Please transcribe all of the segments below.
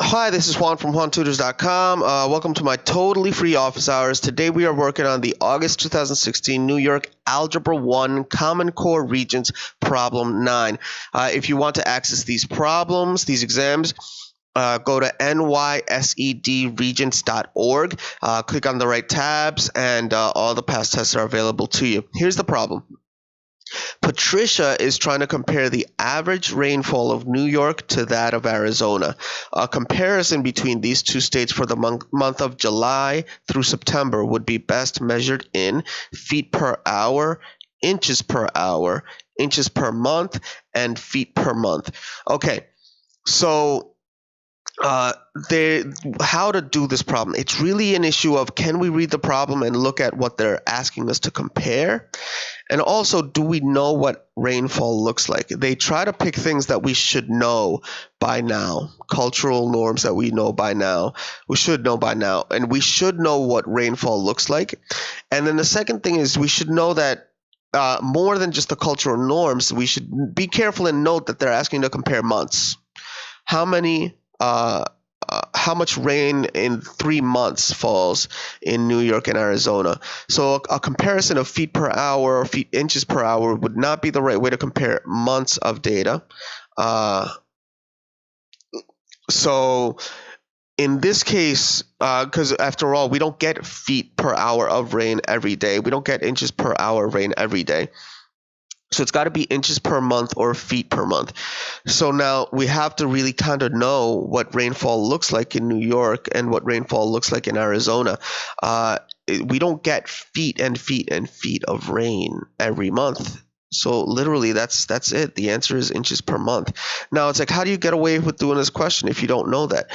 Hi, this is Juan from JuanTutors.com. Welcome to my totally free office hours. Today we are working on the August 2016 New York Algebra 1 Common Core Regents Problem 9. If you want to access these problems, these exams, go to nysedregents.org, click on the right tabs, and all the past tests are available to you. Here's the problem. Patricia is trying to compare the average rainfall of New York to that of Arizona. A comparison between these two states for the month of July through September would be best measured in feet per hour, inches per hour, inches per month, and feet per month. Okay, so how to do this problem. It's really an issue of, can we read the problem and look at what they're asking us to compare? And also, do we know what rainfall looks like? They try to pick things that we should know by now, cultural norms that we know by now. We should know by now, and we should know what rainfall looks like. And then the second thing is, we should know that more than just the cultural norms, we should be careful and note that they're asking to compare months. How much rain in 3 months falls in New York and Arizona. So a comparison of feet per hour or inches per hour would not be the right way to compare months of data. So in this case, because after all, we don't get feet per hour of rain every day. We don't get inches per hour of rain every day. So it's got to be inches per month or feet per month. So now we have to really kind of know what rainfall looks like in New York and what rainfall looks like in Arizona. We don't get feet and feet and feet of rain every month. So literally that's it. The answer is inches per month. Now it's like, how do you get away with doing this question if you don't know that?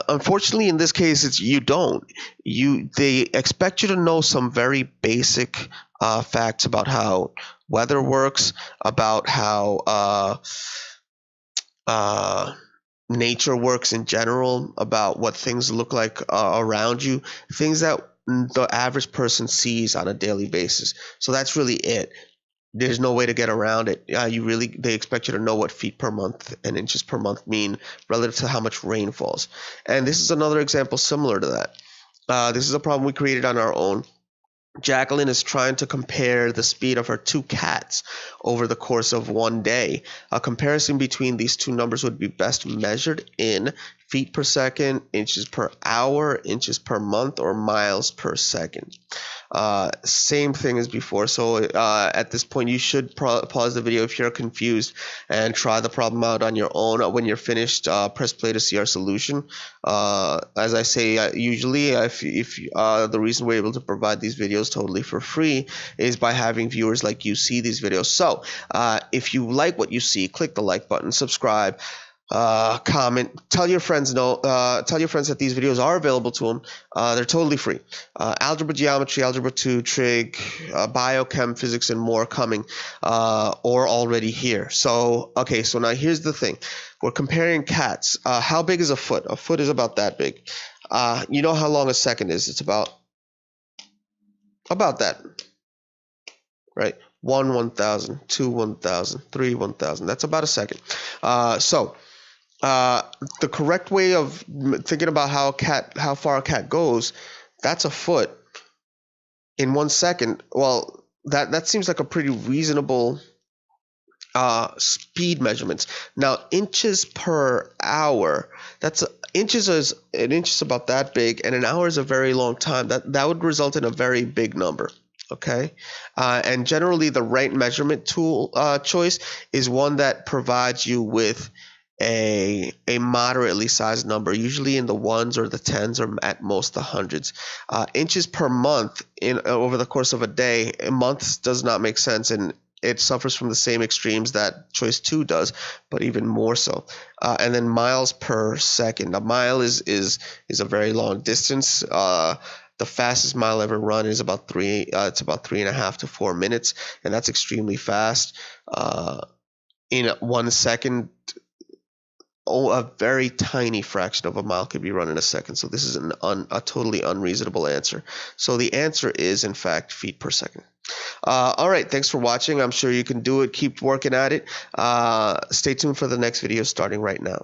Unfortunately, in this case, it's you don't. They expect you to know some very basic facts about how weather works, about how nature works in general, about what things look like around you, things that the average person sees on a daily basis. So that's really it. There's no way to get around it. They expect you to know what feet per month and inches per month mean relative to how much rain falls. And this is another example similar to that. This is a problem we created on our own. Jacqueline is trying to compare the speed of her 2 cats over the course of 1 day. A comparison between these two numbers would be best measured in feet per second, inches per hour, inches per month, or miles per second. Same thing as before. So at this point, you should pause the video if you're confused and try the problem out on your own. When you're finished, press play to see our solution. As I say, usually if the reason we're able to provide these videos totally for free is by having viewers like you see these videos. So if you like what you see, click the like button, subscribe, comment, tell your friends that these videos are available to them. They're totally free. Algebra, geometry, algebra 2, trig, biochem, physics, and more coming or already here. So okay, so now here's the thing. We're comparing cats. How big is a foot? A foot is about that big. You know how long a second is? It's about that, right? 1 1,000, 2 1,000, 3 1,000. That's about a second. So the correct way of thinking about how far a cat goes, that's a foot in 1 second. Well, that seems like a pretty reasonable speed measurements. Now, inches per hour, an inch is about that big, and an hour is a very long time. That would result in a very big number. Okay, and generally the right measurement tool choice is one that provides you with a moderately sized number, usually in the ones or the tens or at most the hundreds. Inches per month over the course of a day, months does not make sense, and it suffers from the same extremes that choice 2 does, but even more so. And then miles per second. A mile is a very long distance. The fastest mile ever run is about 3.5 to 4 minutes, and that's extremely fast. In 1 second, a very tiny fraction of a mile could be run in a second. So this is a totally unreasonable answer. So the answer is, in fact, feet per second. All right, thanks for watching. I'm sure you can do it. Keep working at it. Stay tuned for the next video starting right now.